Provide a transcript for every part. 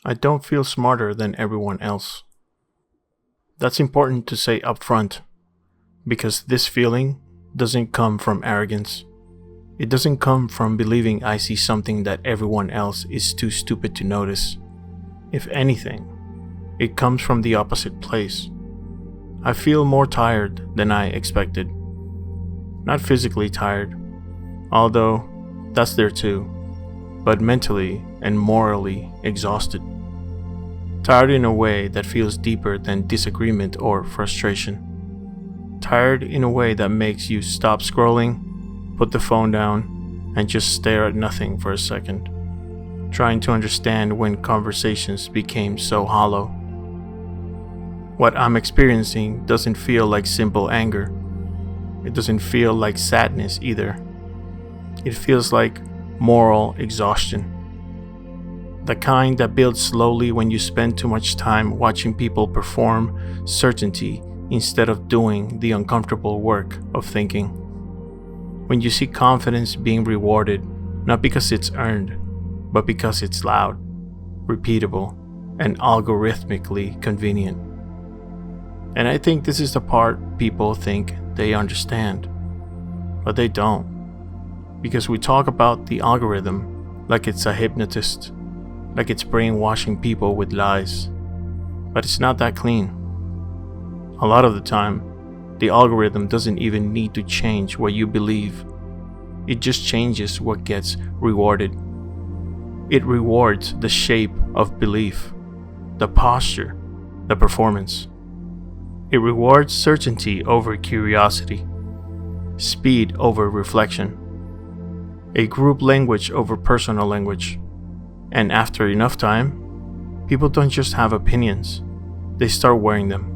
I don't feel smarter than everyone else. That's important to say upfront, because this feeling doesn't come from arrogance. It doesn't come from believing I see something that everyone else is too stupid to notice. If anything, it comes from the opposite place. I feel more tired than I expected. Not physically tired, although that's there too, but mentally and morally exhausted. Tired in a way that feels deeper than disagreement or frustration. Tired in a way that makes you stop scrolling, put the phone down, and just stare at nothing for a second, trying to understand when conversations became so hollow. What I'm experiencing doesn't feel like simple anger. It doesn't feel like sadness either. It feels like moral exhaustion. The kind that builds slowly when you spend too much time watching people perform certainty instead of doing the uncomfortable work of thinking. When you see confidence being rewarded, not because it's earned, but because it's loud, repeatable, and algorithmically convenient. And I think this is the part people think they understand, but they don't. Because we talk about the algorithm like it's a hypnotist, like it's brainwashing people with lies. But it's not that clean. A lot of the time, the algorithm doesn't even need to change what you believe. It just changes what gets rewarded. It rewards the shape of belief, the posture, the performance. It rewards certainty over curiosity, speed over reflection, a group language over personal language. And after enough time, people don't just have opinions, they start wearing them.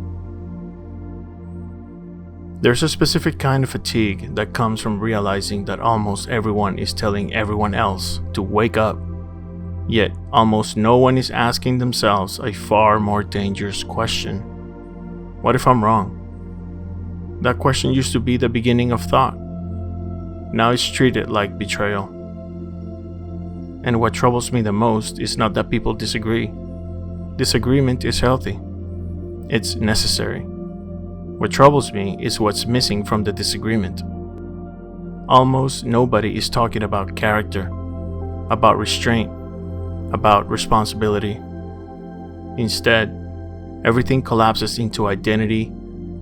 There's a specific kind of fatigue that comes from realizing that almost everyone is telling everyone else to wake up, yet almost no one is asking themselves a far more dangerous question. What if I'm wrong? That question used to be the beginning of thought. Now it's treated like betrayal. And what troubles me the most is not that people disagree. Disagreement is healthy. It's necessary. What troubles me is what's missing from the disagreement. Almost nobody is talking about character, about restraint, about responsibility. Instead, everything collapses into identity,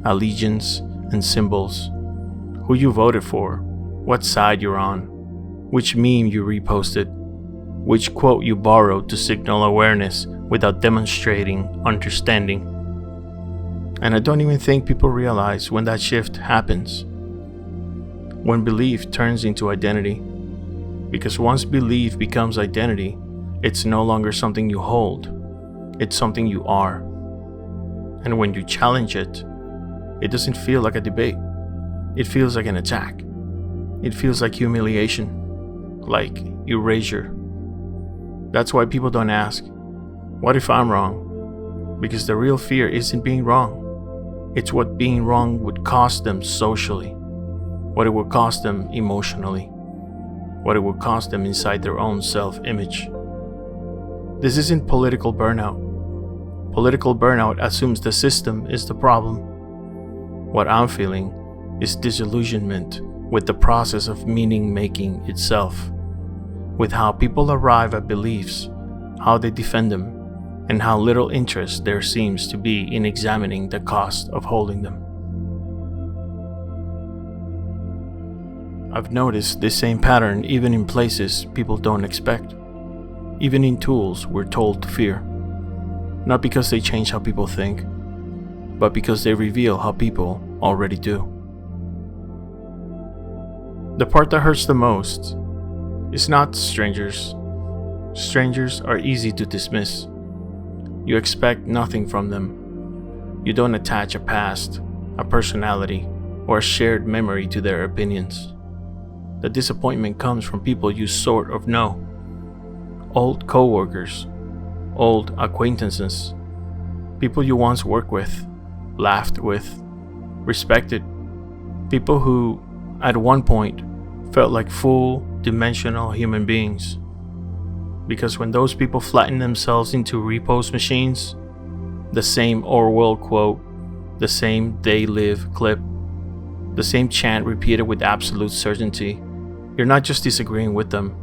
allegiance, and symbols. Who you voted for, what side you're on, which meme you reposted, which quote you borrowed to signal awareness without demonstrating understanding. And I don't even think people realize when that shift happens. When belief turns into identity. Because once belief becomes identity, it's no longer something you hold, it's something you are. And when you challenge it, it doesn't feel like a debate. It feels like an attack. It feels like humiliation, like erasure. That's why people don't ask, what if I'm wrong? Because the real fear isn't being wrong. It's what being wrong would cost them socially, what it would cost them emotionally, what it would cost them inside their own self-image. This isn't political burnout. Political burnout assumes the system is the problem. What I'm feeling is disillusionment with the process of meaning-making itself, with how people arrive at beliefs, how they defend them, and how little interest there seems to be in examining the cost of holding them. I've noticed this same pattern even in places people don't expect, even in tools we're told to fear. Not because they change how people think, but because they reveal how people already do. The part that hurts the most is not strangers. Strangers are easy to dismiss. You expect nothing from them. You don't attach a past, a personality, or a shared memory to their opinions. The disappointment comes from people you sort of know. Old coworkers, old acquaintances, people you once worked with, laughed with, respected, people who, at one point, felt like full, dimensional human beings. Because when those people flatten themselves into repost machines, the same Orwell quote, the same "they live" clip, the same chant repeated with absolute certainty, you're not just disagreeing with them,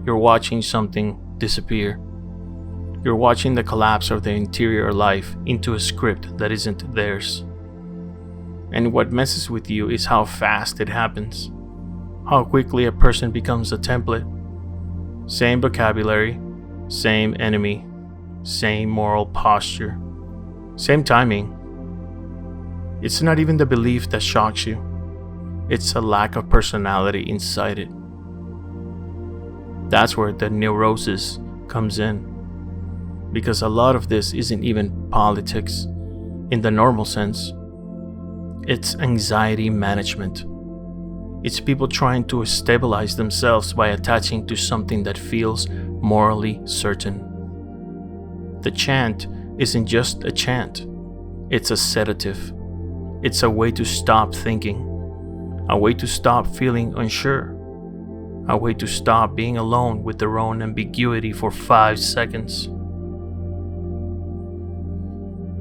you're watching something disappear. You're watching the collapse of their interior life into a script that isn't theirs. And what messes with you is how fast it happens. How quickly a person becomes a template. Same vocabulary, same enemy, same moral posture, same timing. It's not even the belief that shocks you. It's a lack of personality inside it. That's where the neurosis comes in. Because a lot of this isn't even politics in the normal sense. It's anxiety management. It's people trying to stabilize themselves by attaching to something that feels morally certain. The chant isn't just a chant. It's a sedative. It's a way to stop thinking. A way to stop feeling unsure. A way to stop being alone with their own ambiguity for 5 seconds.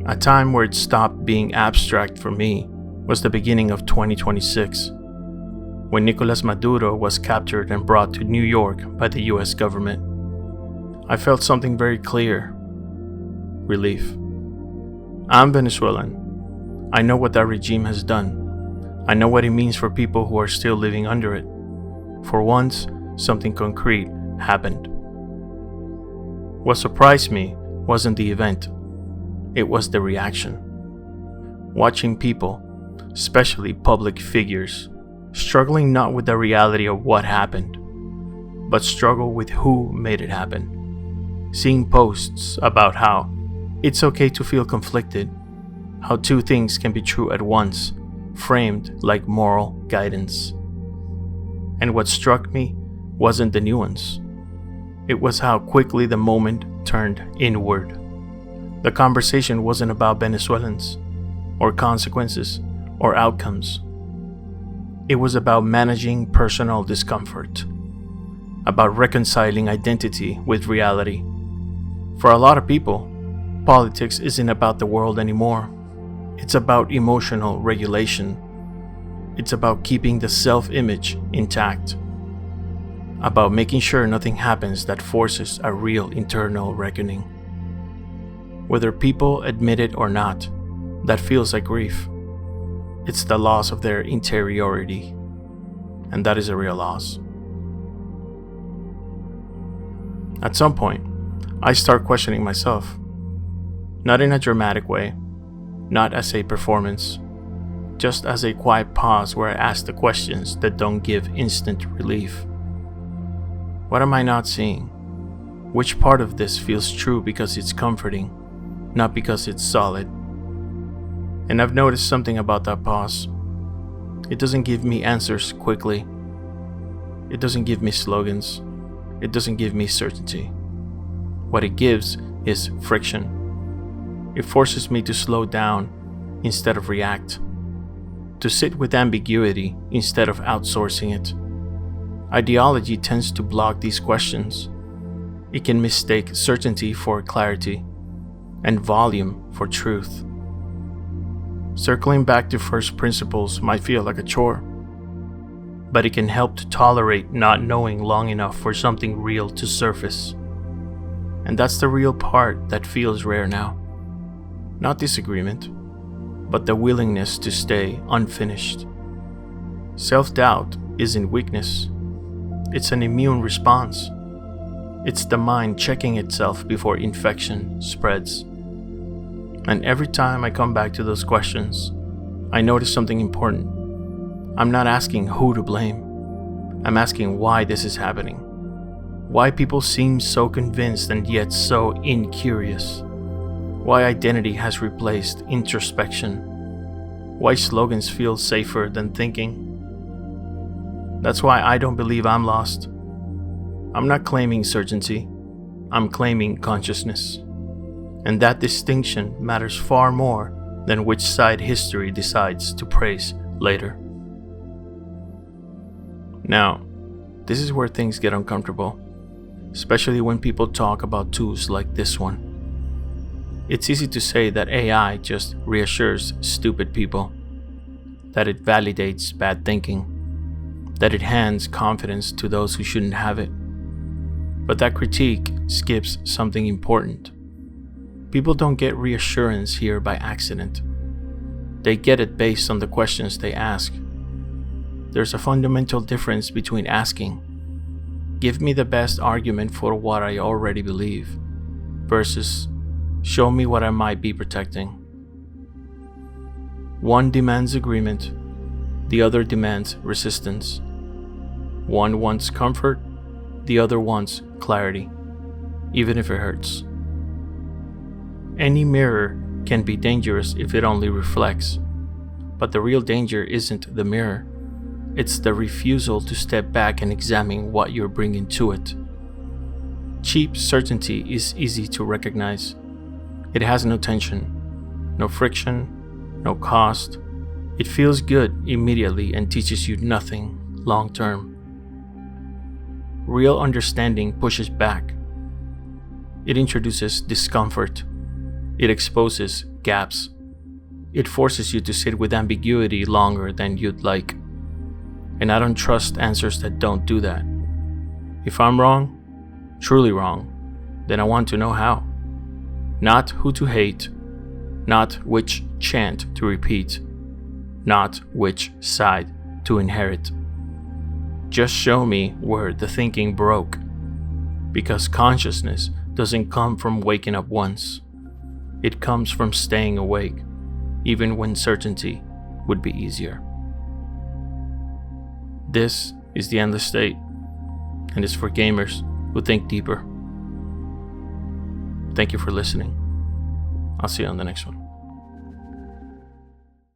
A time where it stopped being abstract for me was the beginning of 2026, when Nicolas Maduro was captured and brought to New York by the US government. I felt something very clear: relief. I'm Venezuelan. I know what that regime has done. I know what it means for people who are still living under it. For once, something concrete happened. What surprised me wasn't the event. It was the reaction. Watching people, especially public figures, struggling not with the reality of what happened, but struggle with who made it happen. Seeing posts about how it's okay to feel conflicted, how two things can be true at once, framed like moral guidance. And what struck me wasn't the nuance. It was how quickly the moment turned inward. The conversation wasn't about Venezuelans, or consequences, or outcomes. It was about managing personal discomfort, about reconciling identity with reality. For a lot of people, politics isn't about the world anymore. It's about emotional regulation. It's about keeping the self-image intact. About making sure nothing happens that forces a real internal reckoning. Whether people admit it or not, that feels like grief. It's the loss of their interiority, and that is a real loss. At some point, I start questioning myself. Not in a dramatic way, not as a performance, just as a quiet pause where I ask the questions that don't give instant relief. What am I not seeing? Which part of this feels true because it's comforting, not because it's solid? And I've noticed something about that pause. It doesn't give me answers quickly. It doesn't give me slogans. It doesn't give me certainty. What it gives is friction. It forces me to slow down instead of react, to sit with ambiguity instead of outsourcing it. Ideology tends to block these questions. It can mistake certainty for clarity and volume for truth. Circling back to first principles might feel like a chore, but it can help to tolerate not knowing long enough for something real to surface. And that's the real part that feels rare now. Not disagreement, but the willingness to stay unfinished. Self-doubt isn't weakness. It's an immune response. It's the mind checking itself before infection spreads. And every time I come back to those questions, I notice something important. I'm not asking who to blame. I'm asking why this is happening. Why people seem so convinced and yet so incurious. Why identity has replaced introspection. Why slogans feel safer than thinking. That's why I don't believe I'm lost. I'm not claiming certainty. I'm claiming consciousness. And that distinction matters far more than which side history decides to praise later. Now, this is where things get uncomfortable. especially when people talk about tools like this one. It's easy to say that AI just reassures stupid people, that it validates bad thinking, that it hands confidence to those who shouldn't have it. But that critique skips something important. People don't get reassurance here by accident. They get it based on the questions they ask. There's a fundamental difference between asking, "Give me the best argument for what I already believe," versus "Show me what I might be protecting." One demands agreement, the other demands resistance. One wants comfort, the other wants clarity, even if it hurts. Any mirror can be dangerous if it only reflects, but the real danger isn't the mirror, it's the refusal to step back and examine what you're bringing to it. Cheap certainty is easy to recognize. It has no tension, no friction, no cost. It feels good immediately and teaches you nothing long term. Real understanding pushes back. It introduces discomfort. It exposes gaps. It forces you to sit with ambiguity longer than you'd like. And I don't trust answers that don't do that. If I'm wrong, truly wrong, then I want to know how. Not who to hate, not which chant to repeat, not which side to inherit. Just show me where the thinking broke, because consciousness doesn't come from waking up once. It comes from staying awake, even when certainty would be easier. This is the endless state, and it's for gamers who think deeper. Thank you for listening. I'll see you on the next one.